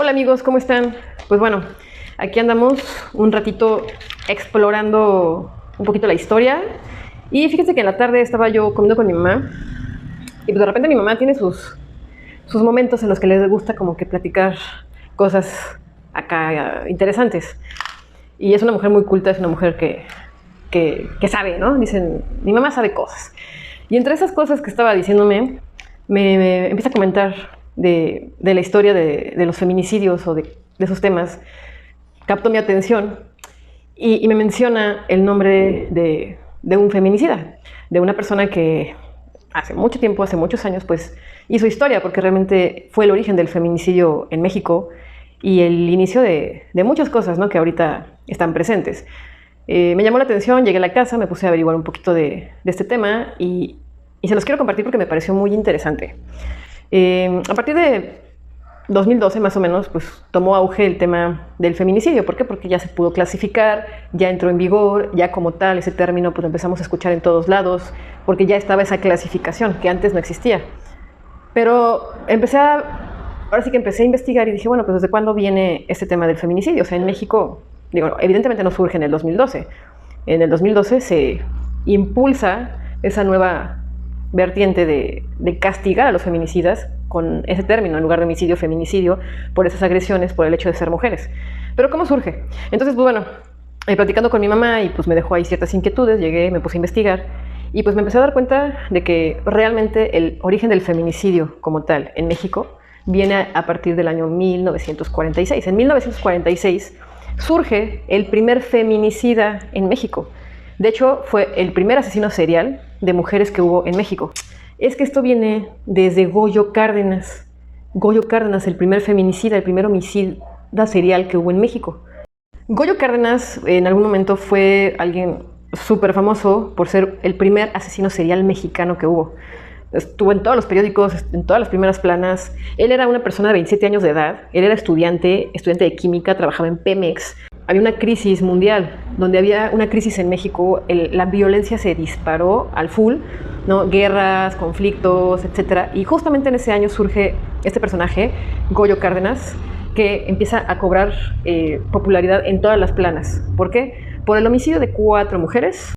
Hola amigos, ¿cómo están? Pues bueno, aquí andamos un ratito explorando un poquito la historia. Y fíjense que en la tarde estaba yo comiendo con mi mamá. Y pues de repente mi mamá tiene sus momentos en los que le gusta como que platicar cosas acá interesantes. Y es una mujer muy culta, es una mujer que sabe, ¿no? Dicen, mi mamá sabe cosas. Y entre esas cosas que estaba diciéndome, me empieza a comentar de la historia de los feminicidios o de esos temas. Captó mi atención y me menciona el nombre de un feminicida, de una persona que hace mucho tiempo, hace muchos años, pues hizo historia, porque realmente fue el origen del feminicidio en México y el inicio de muchas cosas, ¿no?, que ahorita están presentes. Me llamó la atención, llegué a la casa, me puse a averiguar un poquito de este tema y se los quiero compartir porque me pareció muy interesante. A partir de 2012 más o menos, pues tomó auge el tema del feminicidio. ¿Por qué? Porque ya se pudo clasificar, ya entró en vigor, ya como tal ese término pues lo empezamos a escuchar en todos lados, porque ya estaba esa clasificación que antes no existía. Pero ahora sí que empecé a investigar y dije, bueno, pues ¿desde cuándo viene este tema del feminicidio? O sea, en México, digo, evidentemente no surge en el 2012. En el 2012 se impulsa esa nueva vertiente de castigar a los feminicidas con ese término, en lugar de homicidio, feminicidio, por esas agresiones, por el hecho de ser mujeres. Pero ¿cómo surge? Entonces, pues bueno, platicando con mi mamá y pues me dejó ahí ciertas inquietudes, llegué, me puse a investigar y pues me empecé a dar cuenta de que realmente el origen del feminicidio como tal en México viene a partir del año 1946. En 1946 surge el primer feminicida en México. De hecho, fue el primer asesino serial de mujeres que hubo en México. Es que esto viene desde Goyo Cárdenas. Goyo Cárdenas, el primer feminicida, el primer homicida serial que hubo en México. Goyo Cárdenas en algún momento fue alguien súper famoso por ser el primer asesino serial mexicano que hubo. Estuvo en todos los periódicos, en todas las primeras planas. Él era una persona de 27 años de edad. Él era estudiante de química, trabajaba en Pemex. Había una crisis mundial, donde había una crisis en México, la violencia se disparó al full, ¿no? Guerras, conflictos, etc. Y justamente en ese año surge este personaje, Goyo Cárdenas, que empieza a cobrar popularidad en todas las planas. ¿Por qué? Por el homicidio de 4 mujeres.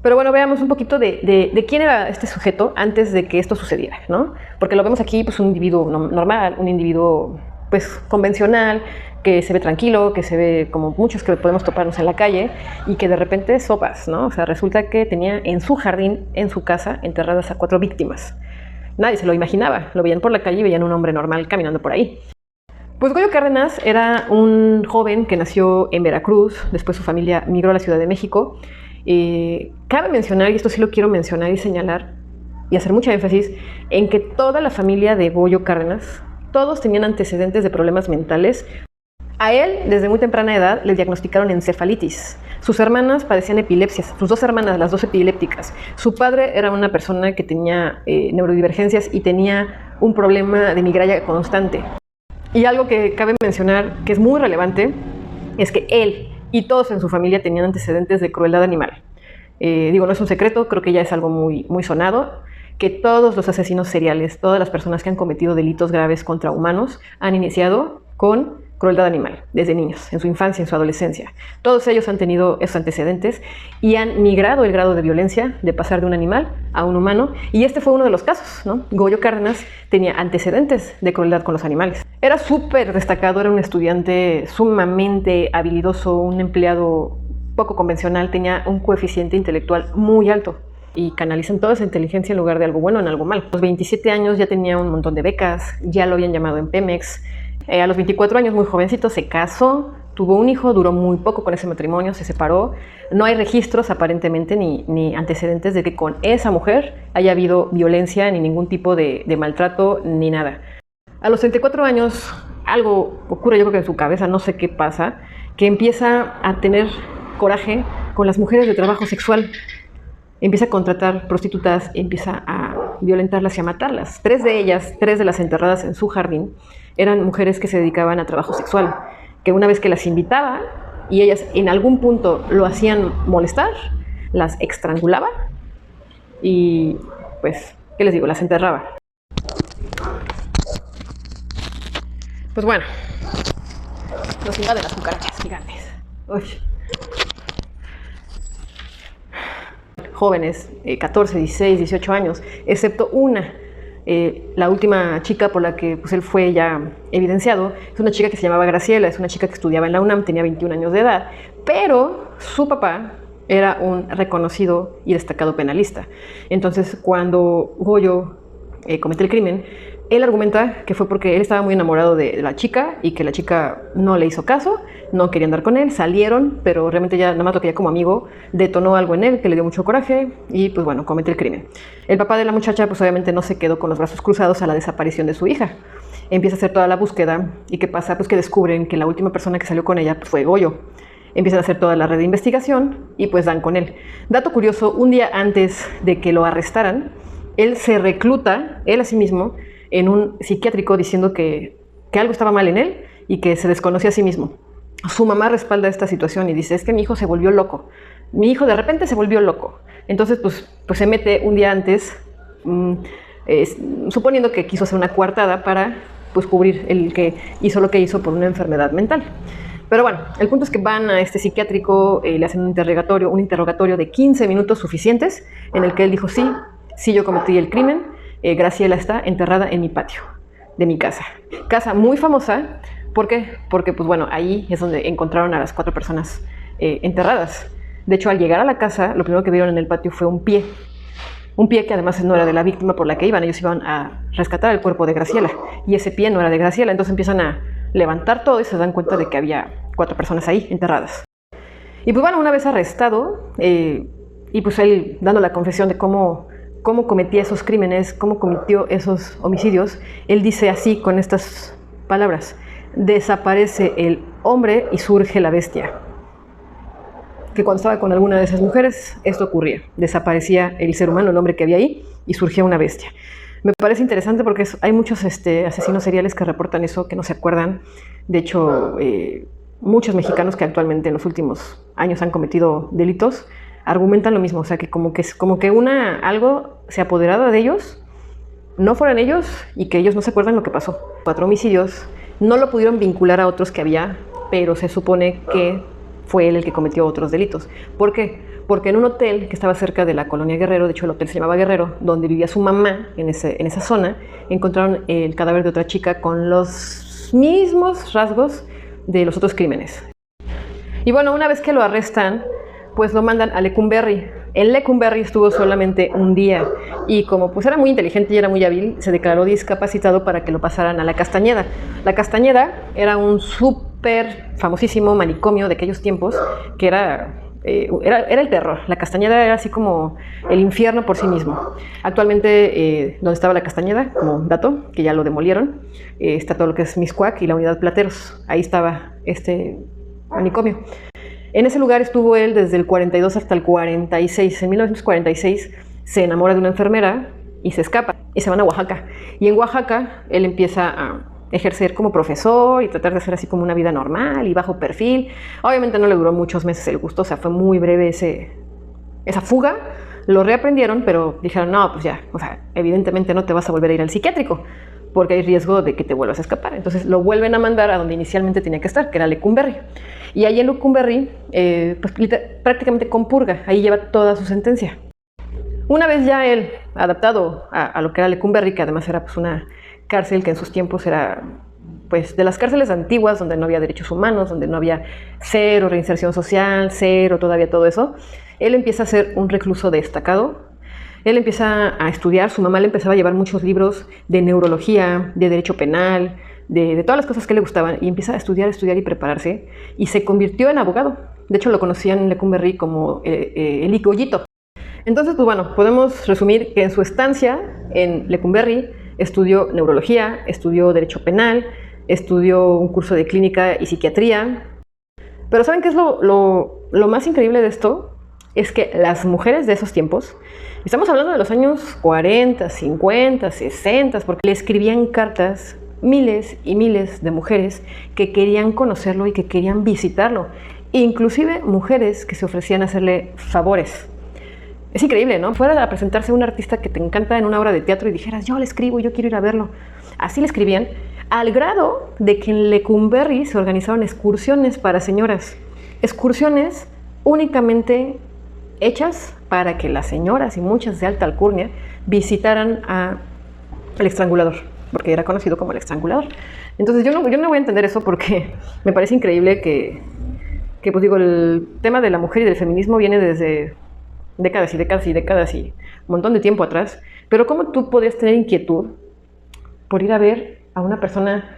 Pero bueno, veamos un poquito de quién era este sujeto antes de que esto sucediera, ¿no? Porque lo vemos aquí, pues un individuo normal, un individuo pues convencional, que se ve tranquilo, que se ve como muchos que podemos toparnos en la calle y que de repente sopas, ¿no? O sea, resulta que tenía en su jardín, en su casa, enterradas a 4 víctimas. Nadie se lo imaginaba, lo veían por la calle y veían un hombre normal caminando por ahí. Pues Goyo Cárdenas era un joven que nació en Veracruz, después su familia migró a la Ciudad de México. Cabe mencionar, y esto sí lo quiero mencionar y señalar y hacer mucha énfasis, en que toda la familia de Goyo Cárdenas, todos tenían antecedentes de problemas mentales. A él, desde muy temprana edad, le diagnosticaron encefalitis. Sus hermanas padecían epilepsias, sus 2 hermanas, las 2 epilépticas. Su padre era una persona que tenía neurodivergencias y tenía un problema de migraña constante. Y algo que cabe mencionar, que es muy relevante, es que él y todos en su familia tenían antecedentes de crueldad animal. No es un secreto, creo que ya es algo muy, muy sonado, que todos los asesinos seriales, todas las personas que han cometido delitos graves contra humanos, han iniciado con crueldad animal, desde niños, en su infancia, en su adolescencia. Todos ellos han tenido esos antecedentes y han migrado el grado de violencia de pasar de un animal a un humano, y este fue uno de los casos, ¿no? Goyo Cárdenas tenía antecedentes de crueldad con los animales. Era súper destacado, era un estudiante sumamente habilidoso, un empleado poco convencional, tenía un coeficiente intelectual muy alto y canalizan toda esa inteligencia en lugar de algo bueno en algo malo. A los 27 años ya tenía un montón de becas, ya lo habían llamado en Pemex. A los 24 años, muy jovencito, se casó, tuvo un hijo, duró muy poco con ese matrimonio, se separó. No hay registros aparentemente ni antecedentes de que con esa mujer haya habido violencia, ni ningún tipo de maltrato, ni nada. A los 34 años, algo ocurre, yo creo que en su cabeza, no sé qué pasa, que empieza a tener coraje con las mujeres de trabajo sexual. Empieza a contratar prostitutas, empieza a violentarlas y a matarlas. 3 de ellas, 3 de las enterradas en su jardín, eran mujeres que se dedicaban a trabajo sexual, que una vez que las invitaba y ellas en algún punto lo hacían molestar, las estrangulaba y pues, ¿qué les digo? Las enterraba. Pues bueno, nos invaden las cucarachas gigantes. Uy. Jóvenes, 14, 16, 18 años, excepto una. La última chica por la que pues, él fue ya evidenciado es una chica que se llamaba Graciela, es una chica que estudiaba en la UNAM, tenía 21 años de edad, pero su papá era un reconocido y destacado penalista. Entonces, cuando Goyo comete el crimen, él argumenta que fue porque él estaba muy enamorado de la chica y que la chica no le hizo caso, no quería andar con él, salieron, pero realmente ya nada más lo quería como amigo, detonó algo en él que le dio mucho coraje y pues bueno, comete el crimen. El papá de la muchacha pues obviamente no se quedó con los brazos cruzados a la desaparición de su hija. Empieza a hacer toda la búsqueda y ¿qué pasa? Pues que descubren que la última persona que salió con ella pues, fue Goyo. Empiezan a hacer toda la red de investigación y pues dan con él. Dato curioso, un día antes de que lo arrestaran, él se recluta, él a sí mismo, en un psiquiátrico diciendo que algo estaba mal en él y que se desconocía a sí mismo. Su mamá respalda esta situación y dice, es que mi hijo se volvió loco. Mi hijo de repente se volvió loco. Entonces, pues se mete un día antes, suponiendo que quiso hacer una coartada para pues, cubrir el que hizo lo que hizo por una enfermedad mental. Pero bueno, el punto es que van a este psiquiátrico, le hacen un interrogatorio de 15 minutos suficientes, en el que él dijo, sí, yo cometí el crimen, Graciela está enterrada en mi patio de mi casa. Casa muy famosa, ¿por qué? Porque, pues bueno, ahí es donde encontraron a las 4 personas enterradas. De hecho, al llegar a la casa, lo primero que vieron en el patio fue un pie que además no era de la víctima por la que iban. Ellos iban a rescatar el cuerpo de Graciela y ese pie no era de Graciela. Entonces empiezan a levantar todo y se dan cuenta de que había 4 personas ahí enterradas. Y pues bueno, una vez arrestado, y pues él dando la confesión de cómo cometía esos crímenes, cómo cometió esos homicidios, él dice así con estas palabras: desaparece el hombre y surge la bestia. Que cuando estaba con alguna de esas mujeres, esto ocurría. Desaparecía el ser humano, el hombre que había ahí, y surgía una bestia. Me parece interesante porque hay muchos asesinos seriales que reportan eso, que no se acuerdan. De hecho, muchos mexicanos que actualmente en los últimos años han cometido delitos argumentan lo mismo, o sea, que como que algo se apoderaba de ellos, no fueran ellos y que ellos no se acuerdan lo que pasó. 4 homicidios, no lo pudieron vincular a otros que había, pero se supone que fue él el que cometió otros delitos. ¿Por qué? Porque en un hotel que estaba cerca de la colonia Guerrero, de hecho el hotel se llamaba Guerrero, donde vivía su mamá en esa zona, encontraron el cadáver de otra chica con los mismos rasgos de los otros crímenes. Y bueno, una vez que lo arrestan, pues lo mandan a Lecumberri. En Lecumberri estuvo solamente un día y como pues era muy inteligente y era muy hábil, se declaró discapacitado para que lo pasaran a La Castañeda. La Castañeda era un súper famosísimo manicomio de aquellos tiempos que era el terror. La Castañeda era así como el infierno por sí mismo. Actualmente, donde estaba La Castañeda, como dato, que ya lo demolieron, está todo lo que es Mixcoac y la unidad Plateros. Ahí estaba este manicomio. En ese lugar estuvo él desde el 42 hasta el 46. En 1946 se enamora de una enfermera y se escapa y se van a Oaxaca. Y en Oaxaca él empieza a ejercer como profesor y tratar de hacer así como una vida normal y bajo perfil. Obviamente no le duró muchos meses el gusto, o sea, fue muy breve esa fuga. Lo reaprendieron, pero dijeron, no, pues ya, o sea, evidentemente no te vas a volver a ir al psiquiátrico porque hay riesgo de que te vuelvas a escapar. Entonces lo vuelven a mandar a donde inicialmente tenía que estar, que era Lecumberri. Y ahí en Lecumberri, pues prácticamente compurga, ahí lleva toda su sentencia. Una vez ya él adaptado a lo que era Lecumberri, que además era pues una cárcel que en sus tiempos era pues de las cárceles antiguas, donde no había derechos humanos, donde no había cero reinserción social, cero todavía todo eso, él empieza a ser un recluso destacado. Él empieza a estudiar, su mamá le empezaba a llevar muchos libros de neurología, de derecho penal, de todas las cosas que le gustaban, y empieza a estudiar y prepararse, y se convirtió en abogado. De hecho, lo conocían en Lecumberri como el Goyito. Entonces, pues bueno, podemos resumir que en su estancia en Lecumberri estudió neurología, estudió derecho penal, estudió un curso de clínica y psiquiatría. Pero ¿saben qué es lo más increíble de esto? Es que las mujeres de esos tiempos, estamos hablando de los años 40, 50, 60, porque le escribían cartas miles y miles de mujeres que querían conocerlo y que querían visitarlo, inclusive mujeres que se ofrecían a hacerle favores. Es increíble, ¿no? Fuera a presentarse un artista que te encanta en una obra de teatro y dijeras, yo le escribo, yo quiero ir a verlo. Así le escribían. al grado de que en Lecumberri se organizaron excursiones para señoras. Excursiones únicamente hechas para que las señoras y muchas de alta alcurnia visitaran al estrangulador, porque era conocido como el estrangulador. Entonces yo no voy a entender eso porque me parece increíble que pues digo, el tema de la mujer y del feminismo viene desde décadas y décadas y décadas y un montón de tiempo atrás, pero ¿cómo tú podrías tener inquietud por ir a ver a una persona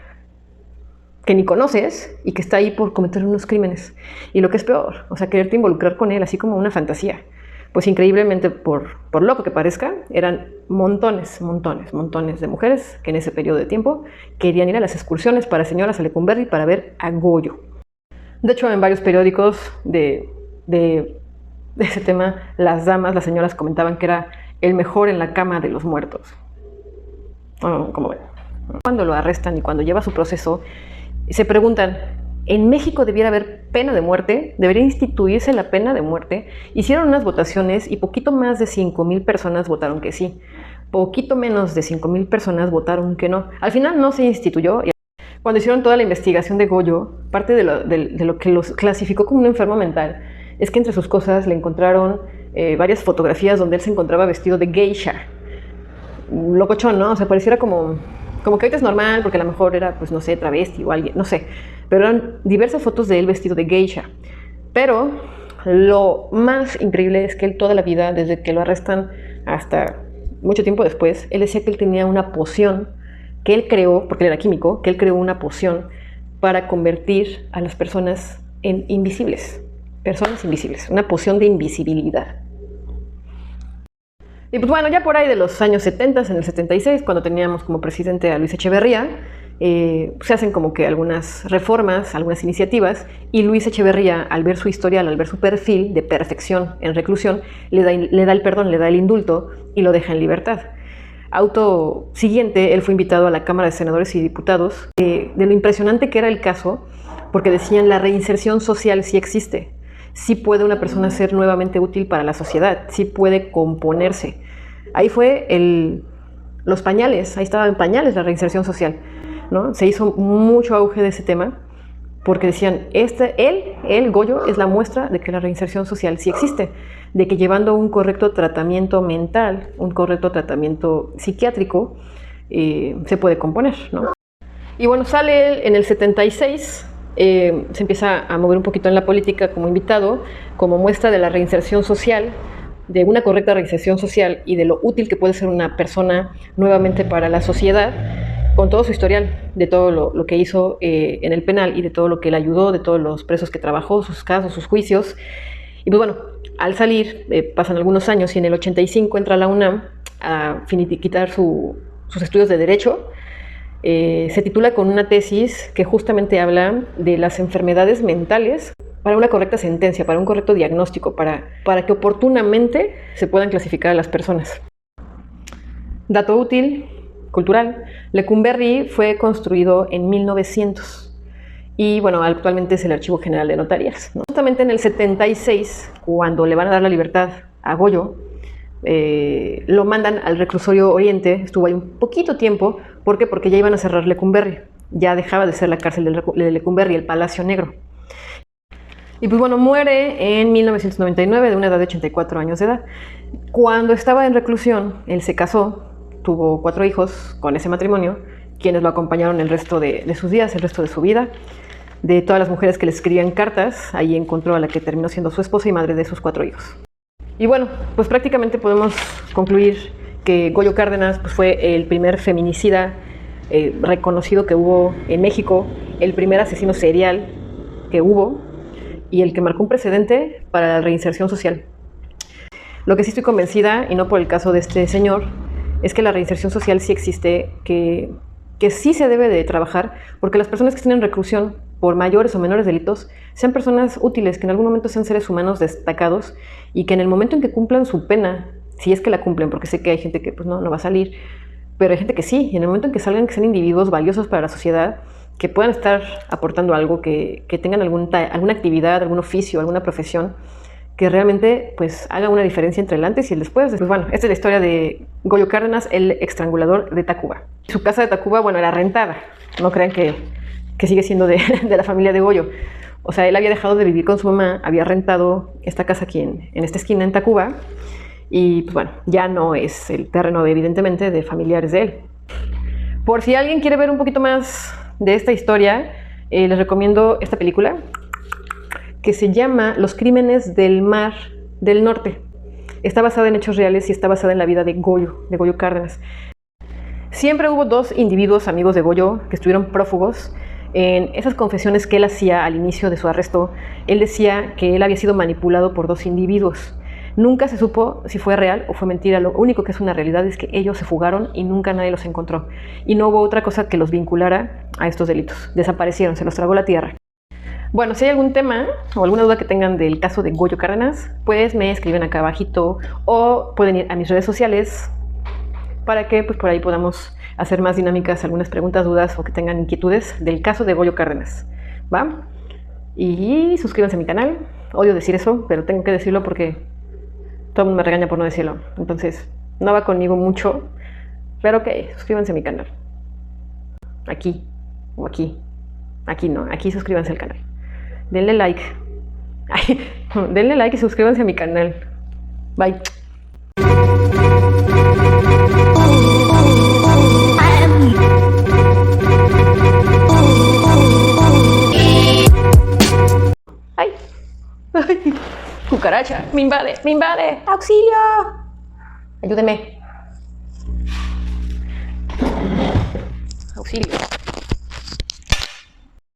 que ni conoces y que está ahí por cometer unos crímenes? Y lo que es peor, o sea, quererte involucrar con él así como una fantasía. Pues increíblemente, por loco que parezca, eran montones de mujeres que en ese periodo de tiempo querían ir a las excursiones para señoras a Lecumberri para ver a Goyo. De hecho, en varios periódicos de ese tema, las damas, las señoras comentaban que era el mejor en la cama de los muertos. Como ven. Cuando lo arrestan y cuando lleva su proceso, se preguntan, ¿en México debiera haber pena de muerte? ¿Debería instituirse la pena de muerte? Hicieron unas votaciones y poquito más de 5,000 personas votaron que sí. Poquito menos de 5,000 personas votaron que no. Al final no se instituyó. Cuando hicieron toda la investigación de Goyo, parte de lo que los clasificó como un enfermo mental es que entre sus cosas le encontraron varias fotografías donde él se encontraba vestido de geisha. Locochón, ¿no? O sea, pareciera como que ahorita es normal porque a lo mejor era, pues no sé, travesti o alguien, no sé. Pero eran diversas fotos de él vestido de geisha. Pero lo más increíble es que él toda la vida, desde que lo arrestan hasta mucho tiempo después, él decía que él tenía una poción que él creó, porque él era químico, que él creó una poción para convertir a las personas en invisibles. Personas invisibles, una poción de invisibilidad. Y pues bueno, ya por ahí de los años 70, en el 76, cuando teníamos como presidente a Luis Echeverría, se hacen como que algunas reformas, algunas iniciativas, y Luis Echeverría, al ver su historial, al ver su perfil de perfección en reclusión, le da el perdón, le da el indulto y lo deja en libertad. Auto siguiente, él fue invitado a la Cámara de Senadores y Diputados, de lo impresionante que era el caso, porque decían la reinserción social sí existe, sí puede una persona ser nuevamente útil para la sociedad, sí puede componerse. Ahí fue los pañales, ahí estaba en pañales la reinserción social, ¿no? Se hizo mucho auge de ese tema, porque decían, él, Goyo, es la muestra de que la reinserción social sí existe, de que llevando un correcto tratamiento mental, un correcto tratamiento psiquiátrico, se puede componer, ¿no? Y bueno, sale él en el 76, se empieza a mover un poquito en la política como invitado, como muestra de la reinserción social, de una correcta reinserción social y de lo útil que puede ser una persona nuevamente para la sociedad, con todo su historial, de todo lo que hizo en el penal y de todo lo que le ayudó, de todos los presos que trabajó, sus casos, sus juicios. Y pues bueno, al salir, pasan algunos años y en el 85 entra a la UNAM a finiquitar sus estudios de Derecho. Se titula con una tesis que justamente habla de las enfermedades mentales para una correcta sentencia, para un correcto diagnóstico, para que oportunamente se puedan clasificar a las personas. Dato útil, cultural, Lecumberri fue construido en 1900 y bueno, actualmente es el Archivo General de Notarías, ¿no? Justamente en el 76, cuando le van a dar la libertad a Goyo, lo mandan al reclusorio Oriente, estuvo ahí un poquito tiempo. ¿Por qué? Porque ya iban a cerrar Lecumberri, ya dejaba de ser la cárcel de Lecumberri, el Palacio Negro. Y pues bueno, muere en 1999 de una edad de 84 años de edad. Cuando estaba en reclusión, él se casó, tuvo 4 hijos con ese matrimonio, quienes lo acompañaron el resto de sus días, el resto de su vida. De todas las mujeres que le escribían cartas, ahí encontró a la que terminó siendo su esposa y madre de sus 4 hijos. Y bueno, pues prácticamente podemos concluir que Goyo Cárdenas pues, fue el primer feminicida reconocido que hubo en México, el primer asesino serial que hubo y el que marcó un precedente para la reinserción social. Lo que sí estoy convencida, y no por el caso de este señor, es que la reinserción social sí existe, que sí se debe de trabajar, porque las personas que estén en reclusión por mayores o menores delitos sean personas útiles, que en algún momento sean seres humanos destacados y que en el momento en que cumplan su pena, si es que la cumplen, porque sé que hay gente que pues, no va a salir, pero hay gente que sí, y en el momento en que salgan, que sean individuos valiosos para la sociedad, que puedan estar aportando algo, que tengan alguna actividad, algún oficio, alguna profesión, que realmente pues haga una diferencia entre el antes y el después. Pues bueno, esta es la historia de Goyo Cárdenas, el estrangulador de Tacuba. Su casa de Tacuba, bueno, era rentada. No crean que sigue siendo de la familia de Goyo. O sea, él había dejado de vivir con su mamá, había rentado esta casa aquí en esta esquina en Tacuba. Y pues bueno, ya no es el terreno evidentemente de familiares de él. Por si alguien quiere ver un poquito más de esta historia, les recomiendo esta película que se llama Los Crímenes del Mar del Norte. Está basada en hechos reales y está basada en la vida de Goyo Cárdenas. Siempre hubo dos individuos amigos de Goyo que estuvieron prófugos. En esas confesiones que él hacía al inicio de su arresto, él decía que él había sido manipulado por dos individuos. Nunca se supo si fue real o fue mentira. Lo único que es una realidad es que ellos se fugaron y nunca nadie los encontró. Y no hubo otra cosa que los vinculara a estos delitos. Desaparecieron, se los tragó la tierra. Bueno, si hay algún tema o alguna duda que tengan del caso de Goyo Cárdenas, pues me escriben acá abajito o pueden ir a mis redes sociales para que pues por ahí podamos hacer más dinámicas, algunas preguntas, dudas o que tengan inquietudes del caso de Goyo Cárdenas. ¿Va? Y suscríbanse a mi canal. Odio decir eso, pero tengo que decirlo porque todo el mundo me regaña por no decirlo. Entonces, no va conmigo mucho. Pero ok, suscríbanse a mi canal. Aquí. O aquí. Aquí no, aquí suscríbanse al canal. Denle like. Ay, denle like y suscríbanse a mi canal. Bye. Ay. Ay. Cucaracha, me invade, auxilio. Ayúdeme. Auxilio.